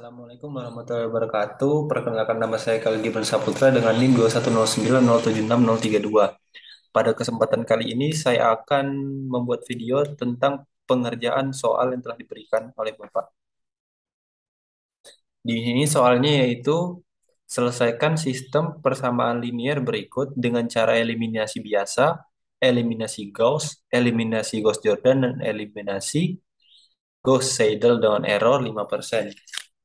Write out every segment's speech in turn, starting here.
Assalamualaikum warahmatullahi wabarakatuh. Perkenalkan nama saya Khalid Gibran Saputra dengan NIM 21090760032. Pada kesempatan kali ini saya akan membuat video tentang pengerjaan soal yang telah diberikan oleh Bapak. Di sini soalnya yaitu selesaikan sistem persamaan linier berikut dengan cara eliminasi biasa, eliminasi Gauss-Jordan, dan eliminasi Gauss-Seidel dengan error 5%.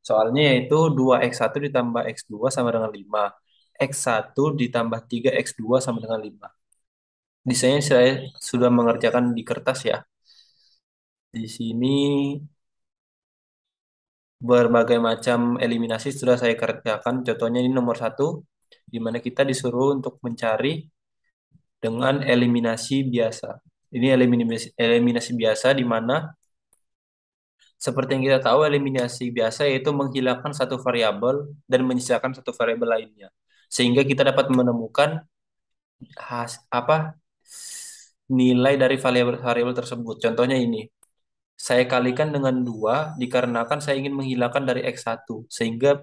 Soalnya yaitu 2x1 ditambah x2 sama dengan 5. X1 ditambah 3x2 sama dengan 5. Di sini saya sudah mengerjakan di kertas ya. Di sini berbagai macam eliminasi sudah saya kerjakan. Contohnya ini nomor satu, di mana kita disuruh untuk mencari dengan eliminasi biasa. Ini eliminasi biasa di mana seperti yang kita tahu, eliminasi biasa yaitu menghilangkan satu variabel dan menyisakan satu variabel lainnya. Sehingga kita dapat menemukan apa nilai dari variabel tersebut. Contohnya ini, saya kalikan dengan 2 dikarenakan saya ingin menghilangkan dari X1, sehingga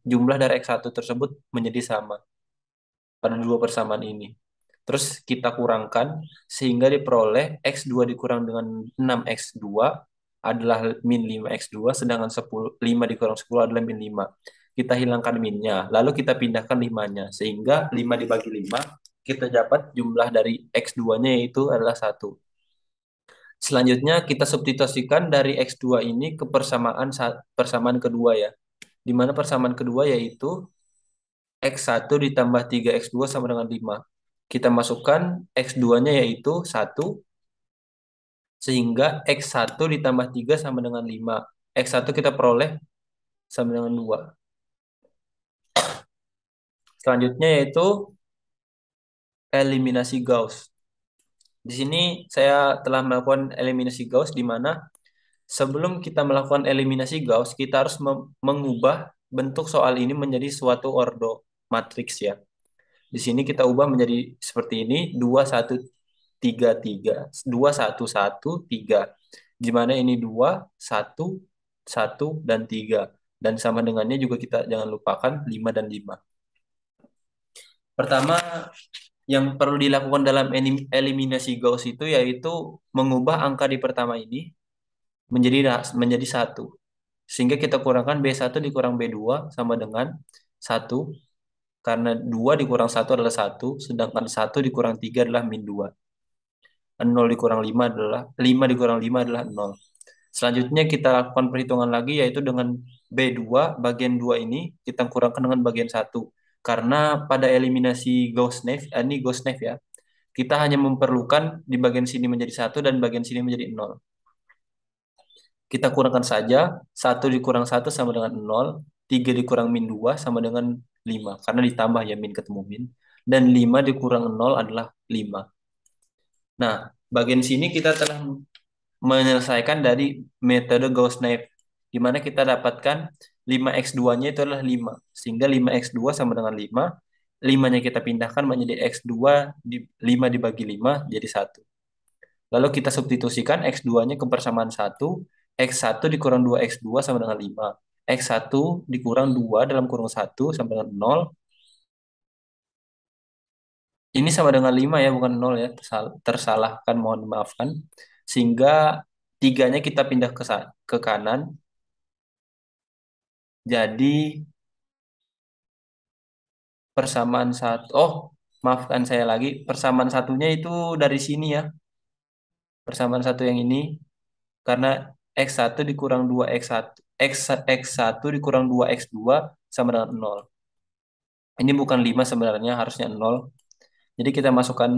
jumlah dari X1 tersebut menjadi sama pada dua persamaan ini. Terus kita kurangkan sehingga diperoleh X2 dikurang dengan 6X2 adalah min 5X2, sedangkan 5 dikurang 10 adalah min 5. Kita hilangkan minnya, lalu kita pindahkan 5-nya, sehingga 5 dibagi 5, kita dapat jumlah dari X2-nya yaitu adalah 1. Selanjutnya kita substitusikan dari X2 ini ke persamaan kedua ya, di mana persamaan kedua yaitu X1 ditambah 3X2 sama dengan 5. Kita masukkan X2-nya yaitu 1, sehingga X1 ditambah 3 sama dengan 5. X1 kita peroleh sama dengan 2. Selanjutnya yaitu eliminasi Gauss. Di sini saya telah melakukan eliminasi Gauss, di mana sebelum kita melakukan eliminasi Gauss, kita harus mengubah bentuk soal ini menjadi suatu ordo matriks ya. Di sini kita ubah menjadi seperti ini, 2 1 3 3, 2 1 1 3. Di mana ini 2 1 1 dan 3. Dan sama dengannya juga kita jangan lupakan 5 dan 5. Pertama yang perlu dilakukan dalam eliminasi Gauss itu yaitu mengubah angka di pertama ini menjadi 1. Sehingga kita kurangkan B1 dikurang B2 sama dengan 1. Karena 2 dikurang 1 adalah 1, sedangkan 1 dikurang 3 adalah min 2. 0 dikurang 5 adalah 5 dikurang 5 adalah 0. Selanjutnya kita lakukan perhitungan lagi yaitu dengan B2 bagian 2 ini kita kurangkan dengan bagian 1. Karena pada eliminasi Gauss-Naif, ini Gauss-Naif ya, kita hanya memerlukan di bagian sini menjadi 1 dan bagian sini menjadi 0. Kita kurangkan saja, 1 dikurang 1 sama dengan 0, 3 dikurang min 2 sama dengan 5. Karena ditambah ya min ketemu min. Dan 5 dikurang 0 adalah 5. Nah, bagian sini kita telah menyelesaikan dari metode Gauss-Naif, di mana kita dapatkan 5x2-nya itu adalah 5. Sehingga 5x2 sama dengan 5. 5-nya kita pindahkan menjadi x2, 5 dibagi 5 jadi 1. Lalu kita substitusikan x2-nya ke persamaan 1. X1 dikurang 2x2 sama dengan 5. X1 dikurang 2 dalam kurung 1 sama dengan 0. Ini sama dengan 5 ya, bukan 0 ya. Tersalahkan, mohon dimaafkan. Sehingga 3-nya kita pindah ke kanan. Jadi persamaan 1. Oh, maafkan saya lagi. Persamaan satunya itu dari sini ya. Persamaan 1 yang ini. Karena X1 dikurang 2X1. X1 dikurang 2X2 sama dengan 0. Ini bukan 5 sebenarnya, harusnya 0. Jadi kita masukkan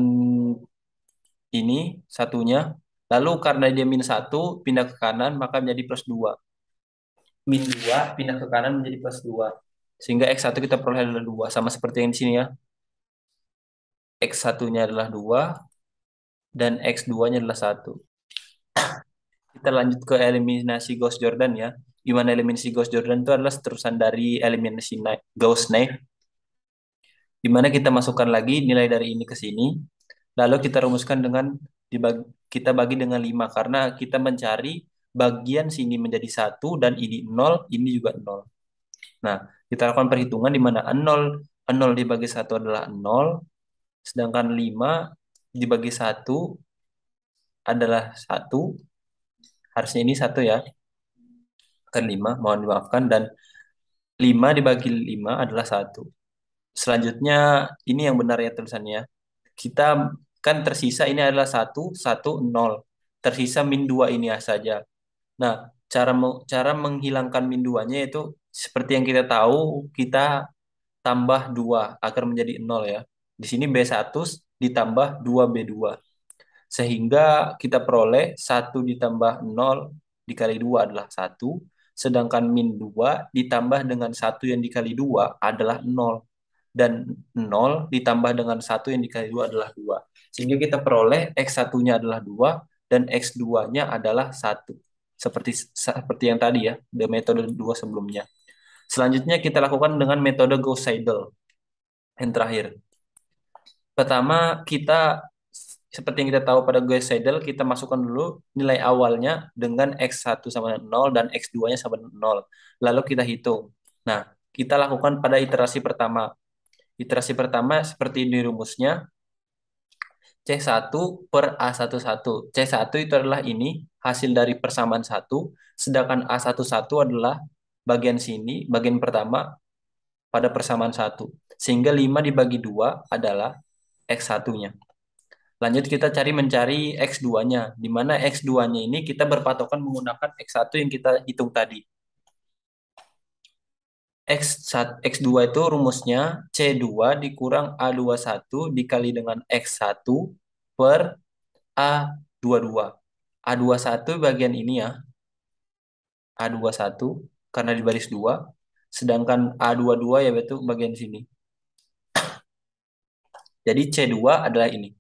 ini satunya. Lalu karena dia min 1 pindah ke kanan maka menjadi plus 2. Min 2 pindah ke kanan menjadi plus 2. Sehingga X1 kita peroleh adalah 2. Sama seperti yang di sini ya. X1-nya adalah 2 dan X2-nya adalah 1. Kita lanjut ke eliminasi Gauss-Jordan ya. Di mana eliminasi Gauss-Jordan itu adalah seterusan dari eliminasi Gauss-Naif. Di mana kita masukkan lagi nilai dari ini ke sini. Lalu kita rumuskan dengan kita bagi dengan 5 karena kita mencari bagian sini menjadi 1 dan ini 0, ini juga 0. Nah, kita lakukan perhitungan di mana 0 dibagi 1 adalah 0, sedangkan 5 dibagi 1 adalah 1. Harusnya ini 1 ya, kan 5, mohon dimaafkan. Dan 5 dibagi 5 adalah 1. Selanjutnya, ini yang benar ya tulisannya. Kita kan tersisa ini adalah 1, 1, 0. Tersisa min 2 ini saja. Nah, cara menghilangkan min 2-nya itu seperti yang kita tahu, kita tambah 2 agar menjadi 0 ya. Di sini B1 ditambah 2B2. Sehingga kita peroleh 1 ditambah 0 dikali 2 adalah 1. Sedangkan min 2 ditambah dengan 1 yang dikali 2 adalah 0. Dan 0 ditambah dengan 1 yang dikali 2 adalah 2. Sehingga kita peroleh X1-nya adalah 2 dan X2-nya adalah 1. Seperti yang tadi ya, di metode 2 sebelumnya. Selanjutnya kita lakukan dengan metode Gauss-Seidel yang terakhir. Pertama, kita seperti yang kita tahu pada Gauss-Seidel, kita masukkan dulu nilai awalnya dengan X1 sama dengan 0 dan X2-nya sama dengan 0. Lalu kita hitung. Nah, kita lakukan pada iterasi pertama. Iterasi pertama seperti ini rumusnya. C1 per A11. C1 itu adalah ini, hasil dari persamaan 1. Sedangkan A11 adalah bagian sini, bagian pertama pada persamaan 1. Sehingga 5 dibagi 2 adalah X1-nya. Lanjut kita mencari X2-nya. Di mana X2-nya ini kita berpatokan menggunakan X1 yang kita hitung tadi. X2 itu rumusnya C2 dikurang A21 dikali dengan X1 per A22. A21 bagian ini ya. A21 karena di baris 2. Sedangkan A22 ya betul bagian sini. Jadi C2 adalah ini.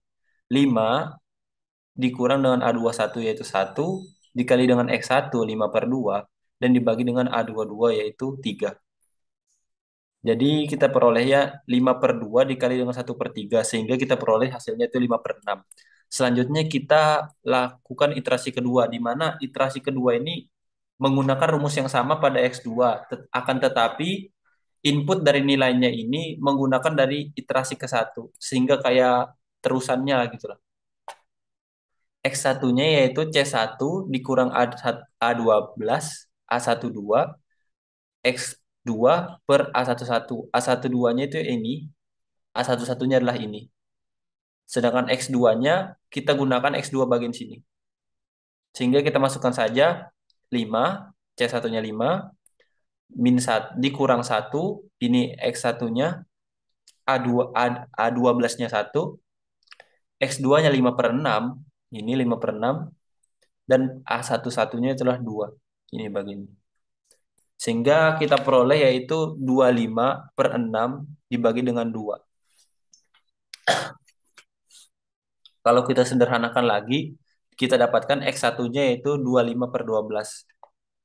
5 dikurang dengan A21 yaitu 1 dikali dengan X1 5 per 2 dan dibagi dengan A22 yaitu 3. Jadi kita peroleh ya 5 per 2 dikali dengan 1 per 3 sehingga kita peroleh hasilnya itu 5 per 6. Selanjutnya kita lakukan iterasi kedua di mana iterasi kedua ini menggunakan rumus yang sama pada X2 akan tetapi input dari nilainya ini menggunakan dari iterasi ke-1 sehingga kayak terusannya gitu lah. X1-nya yaitu C1 dikurang A12, A12, X2 per A11. A12-nya itu ini, A11-nya adalah ini. Sedangkan X2-nya kita gunakan X2 bagian sini. Sehingga kita masukkan saja 5, C1-nya 5, min 1, dikurang 1, ini X1-nya, A12-nya 1, X2-nya 5 per 6, ini 5 per 6, dan A11-nya itulah 2. Ini bagian ini. Sehingga kita peroleh yaitu 25 per 6 dibagi dengan 2. Kalau kita sederhanakan lagi, kita dapatkan X1-nya yaitu 25 per 12.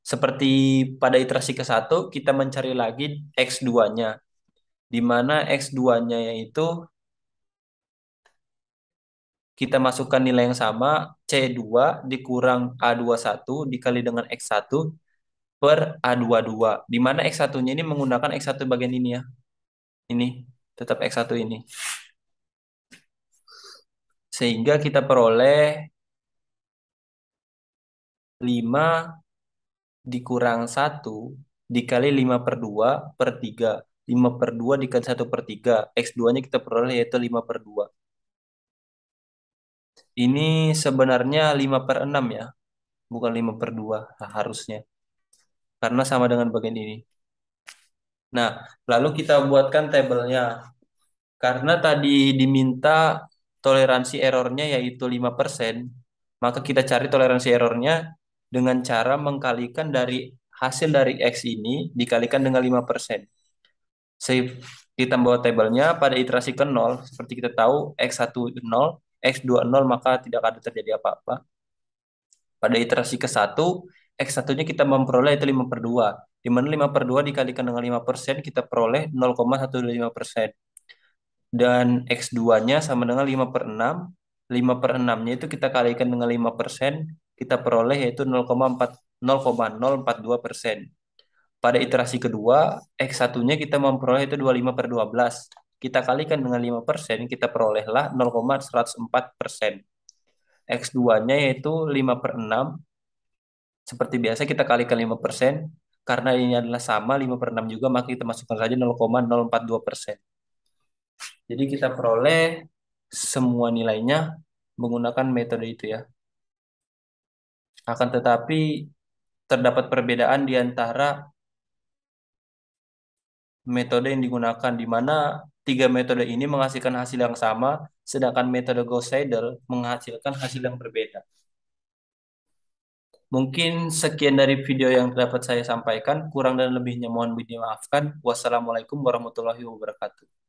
Seperti pada iterasi ke-1, kita mencari lagi X2-nya. Di mana X2-nya yaitu kita masukkan nilai yang sama, C2 dikurang A21 dikali dengan X1 per A22. Di mana X1-nya ini menggunakan X1 bagian ini ya. Ini, tetap X1 ini. Sehingga kita peroleh 5 dikurang 1 dikali 5 per 2 per 3. 5 per 2 dikali 1 per 3. X2-nya kita peroleh yaitu 5 per 2. Ini sebenarnya 5 per 6 ya. Bukan 5 per 2 harusnya. Karena sama dengan bagian ini. Nah, lalu kita buatkan tabelnya. Karena tadi diminta toleransi errornya yaitu 5%, maka kita cari toleransi errornya dengan cara mengkalikan dari hasil dari X ini dikalikan dengan 5%. Kita bawa tabelnya pada iterasi ke 0, seperti kita tahu X1 0, X2 0, maka tidak akan terjadi apa-apa. Pada iterasi ke-1, X1-nya kita memperoleh itu 5 per 2. Di mana 5 per 2 dikalikan dengan 5%, kita peroleh 0,125%. Dan X2-nya sama dengan 5 per 6. 5 per 6-nya itu kita kalikan dengan 5%, kita peroleh yaitu 0,4 0,042%. Pada iterasi kedua, X1-nya kita memperoleh itu 25/12. Kita kalikan dengan 5%, kita perolehlah 0,104%. X2-nya yaitu 5/6. Seperti biasa kita kalikan 5%. Karena ini adalah sama 5/6 juga, maka kita masukkan saja 0,042%. Jadi kita peroleh semua nilainya menggunakan metode itu ya. Akan tetapi terdapat perbedaan di antara metode yang digunakan, di mana tiga metode ini menghasilkan hasil yang sama, sedangkan metode Gauss-Seidel menghasilkan hasil yang berbeda. Mungkin sekian dari video yang dapat saya sampaikan. Kurang dan lebihnya mohon dimaafkan. Wassalamualaikum warahmatullahi wabarakatuh.